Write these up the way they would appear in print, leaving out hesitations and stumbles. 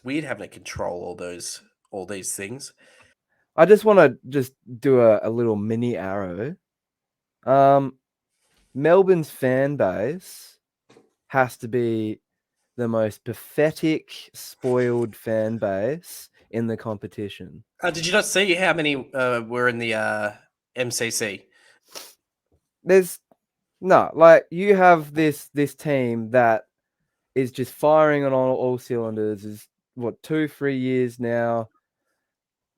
It's weird having to control all these things. I just want to just do a little mini arrow. Melbourne's fan base has to be the most pathetic, spoiled fan base in the competition. Did you not see how many were in the MCC? There's no, like, you have this team that is just firing on all cylinders. Is what, 2-3 years now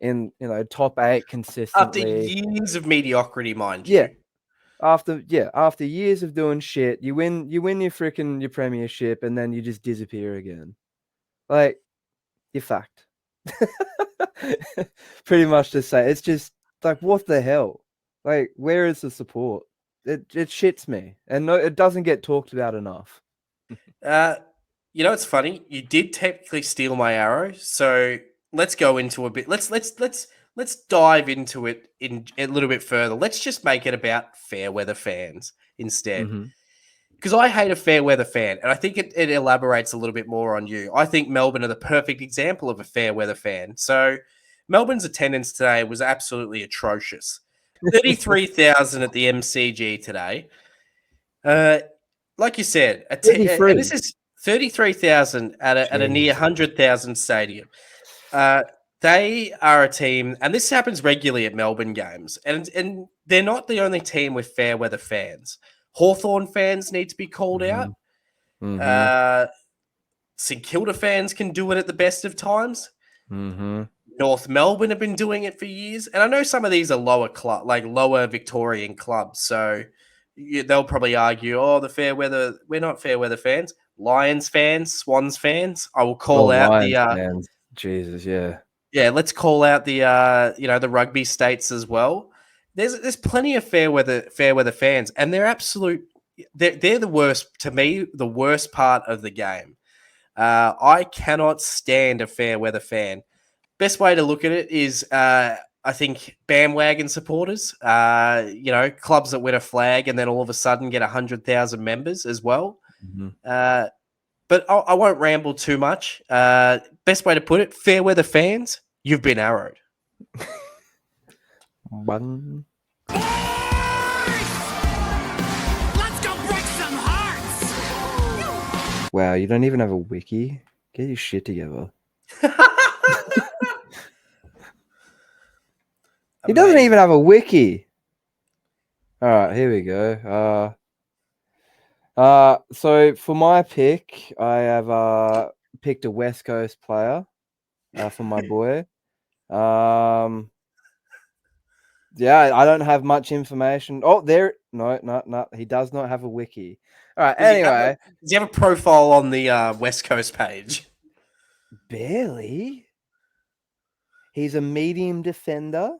in, top 8 After consistently. years of mediocrity, mind Yeah, you. after years of doing shit, you win your premiership, and then you just disappear again. Like, you're fucked. Pretty much to say, it's just like, what the hell? Like, where is the support? It shits me, and no, it doesn't get talked about enough. You know, it's funny. You did technically steal my arrow, so let's go into a bit. Let's dive into it in a little bit further. Let's just make it about fair weather fans instead, Mm-hmm. because I hate a fair weather fan, and I think it elaborates a little bit more on you. I think Melbourne are the perfect example of a fair weather fan. So Melbourne's attendance today was absolutely atrocious. 33,000 at the MCG today. Like you said, and this 33. is 33,000 at a near Jeez. 100,000 stadium. They are a team, and this happens regularly at Melbourne games, and they're not the only team with fair weather fans. Hawthorn fans need to be called Mm-hmm. out. Mm-hmm. St Kilda fans can do it at the best of times. Mm-hmm. North Melbourne have been doing it for years, and I know some of these are lower Victorian clubs, so they'll probably argue, "Oh, the fair weather, we're not fair weather fans." Lions fans, Swans fans. I will Oh, call out Lions fans. Jesus, yeah. let's call out the rugby states as well. There's plenty of fair weather fans, and they're the worst, to me, the worst part of the game. I cannot stand a fair weather fan. Best way to look at it is, I think, bandwagon supporters. Clubs that win a flag and then all of a sudden get 100,000 members as well. Mm-hmm. But I won't ramble too much. Best way to put it: fair weather fans, you've been arrowed. Bang. Let's go break some hearts! Wow, you don't even have a wiki? Get your shit together. He doesn't even have a wiki. All right, here we go. So for my pick, I have picked a West Coast player for my boy. Yeah, I don't have much information. Oh, no, he does not have a wiki. All right, anyway. Does he have a profile on the West Coast page? Barely. He's a medium defender.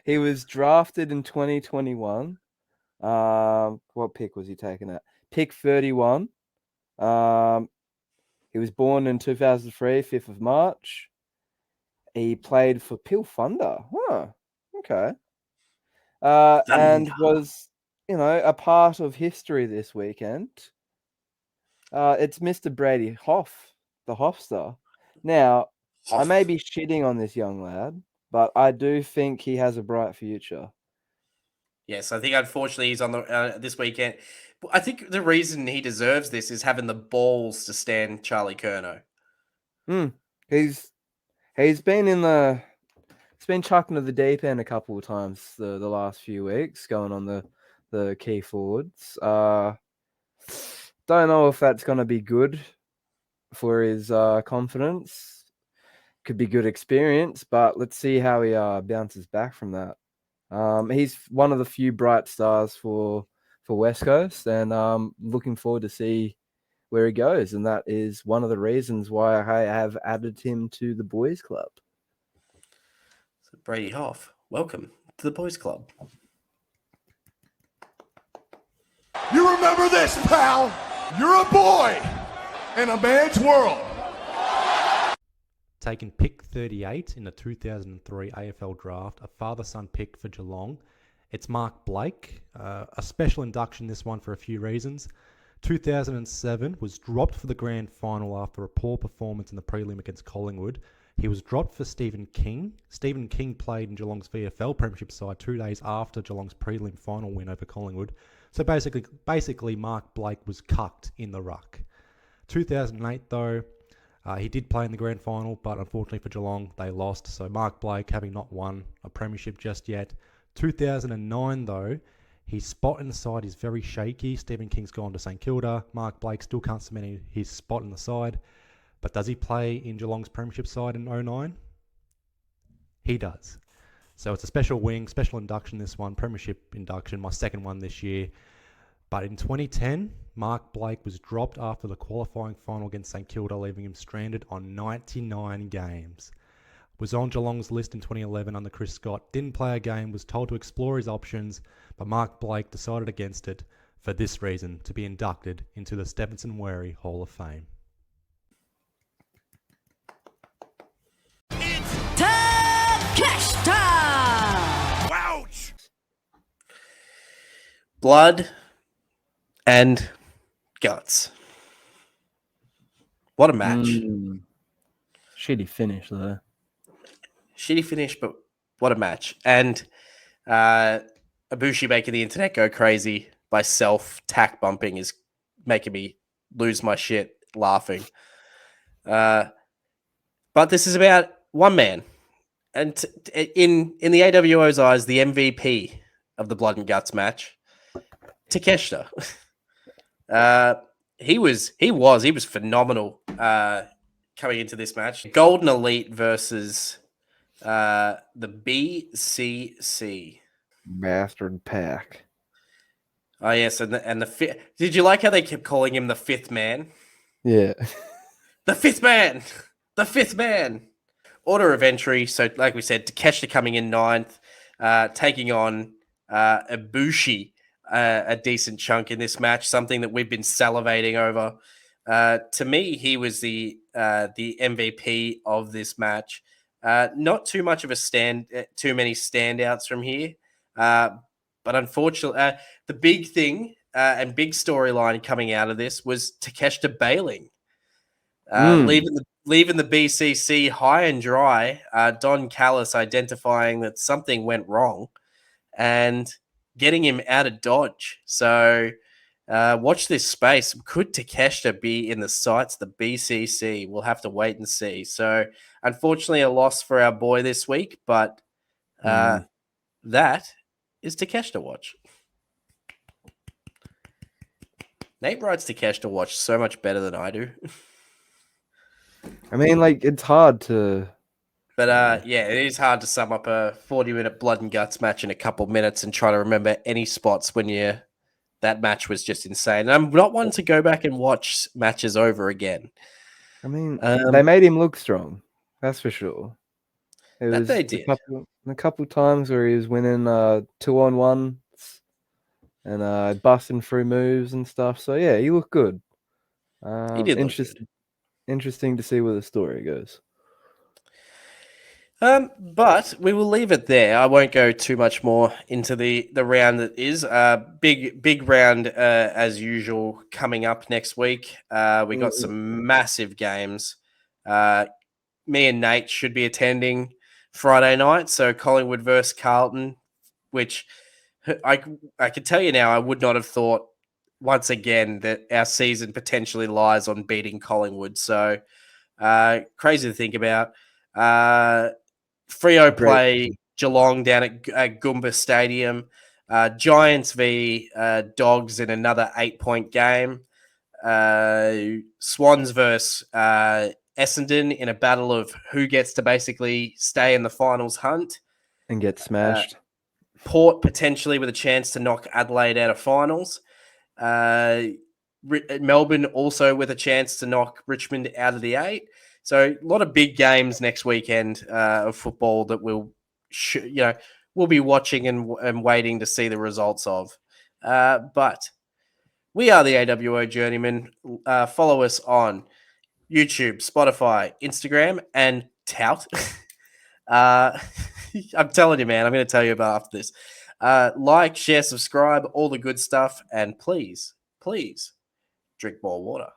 He was drafted in 2021. What pick was he taken at? Pick 31. He was born in 2003, 5th of March. He played for Peel Thunder. Huh. Okay. And was, a part of history this weekend. It's Mr. Brady Hoff, the Hofster. Now, I may be shitting on this young lad, but I do think he has a bright future. Yes, I think unfortunately he's on the this weekend. I think the reason he deserves this is having the balls to stand Charlie Curnow. He's been chucked into the deep end a couple of times the last few weeks, going on the key forwards. Don't know if that's going to be good for his confidence. Could be good experience, but let's see how he bounces back from that. He's one of the few bright stars for West Coast, and looking forward to see where he goes. And that is one of the reasons why I have added him to the boys' club. So Brady Hoff, welcome to the boys' club. You remember this, pal? You're a boy in a man's world. Taken pick 38 in the 2003 AFL draft, a father-son pick for Geelong. It's Mark Blake, a special induction, this one, for a few reasons. 2007 was dropped for the grand final after a poor performance in the prelim against Collingwood. He was dropped for Stephen King. Stephen King played in Geelong's VFL Premiership side 2 days after Geelong's prelim final win over Collingwood. So basically, Mark Blake was cucked in the ruck. 2008, though, he did play in the grand final, but unfortunately for Geelong, they lost. So Mark Blake, having not won a premiership just yet. 2009, though, his spot in the side is very shaky. Stephen King's gone to St Kilda. Mark Blake still can't cement his spot in the side. But does he play in Geelong's premiership side in 2009? He does. So it's a special wing, special induction, this one, premiership induction, my second one this year. But in 2010, Mark Blake was dropped after the qualifying final against St Kilda, leaving him stranded on 99 games. Was on Geelong's list in 2011 under Chris Scott, didn't play a game, was told to explore his options, but Mark Blake decided against it for this reason, to be inducted into the Stephenson Wherry Hall of Fame. Cash time! Ouch! Blood and guts. What a match. Shitty finish, though. Shitty finish, but what a match. And Ibushi making the internet go crazy by self-tack bumping is making me lose my shit laughing. But this is about one man. And in the AWO's eyes, the MVP of the Blood and Guts match, Takeshita. He was phenomenal coming into this match. Golden Elite versus the BCC. Bastard pack. Oh yes, and the did you like how they kept calling him the fifth man? Yeah. The fifth man, the fifth man. Order of entry. So, like we said, Takeshita coming in ninth, taking on Ibushi, a decent chunk in this match. Something that we've been salivating over. To me, he was the MVP of this match. Not too much of a too many standouts from here. But unfortunately, the big thing and big storyline coming out of this was Takeshita bailing, leaving the BCC high and dry. Don Callis identifying that something went wrong and getting him out of Dodge. So watch this space. Could Takeshita be in the sights of the BCC? We'll have to wait and see. So unfortunately, a loss for our boy this week, but that is Takeshita watch. Nate writes Takeshita watch so much better than I do. I mean, like, it's hard to... But yeah, it is hard to sum up a 40-minute blood and guts match in a couple minutes and try to remember any spots when that match was just insane. And I'm not one to go back and watch matches over again. I mean, they made him look strong. That's for sure. It was they did. A couple times where he was winning 2-on-1 and busting through moves and stuff. So yeah, he looked good. He did look good. Interesting to see where the story goes. But we will leave it there. I won't go too much more into the round that is. Big round as usual coming up next week. We got some massive games. Me and Nate should be attending Friday night. So Collingwood versus Carlton, which I can tell you now, I would not have thought once again that our season potentially lies on beating Collingwood. So crazy to think about. Freo play Geelong down at Goomba Stadium. Giants v Dogs in another 8-point game. Swans versus Essendon in a battle of who gets to basically stay in the finals hunt. And get smashed. Port potentially with a chance to knock Adelaide out of finals. Melbourne also with a chance to knock Richmond out of the 8. So a lot of big games next weekend of football that we'll be watching and waiting to see the results of. But we are the AWO Journeyman. Follow us on YouTube, Spotify, Instagram, and Tout. I'm telling you, man, I'm going to tell you about after this. Like, share, subscribe, all the good stuff. And please, please drink more water.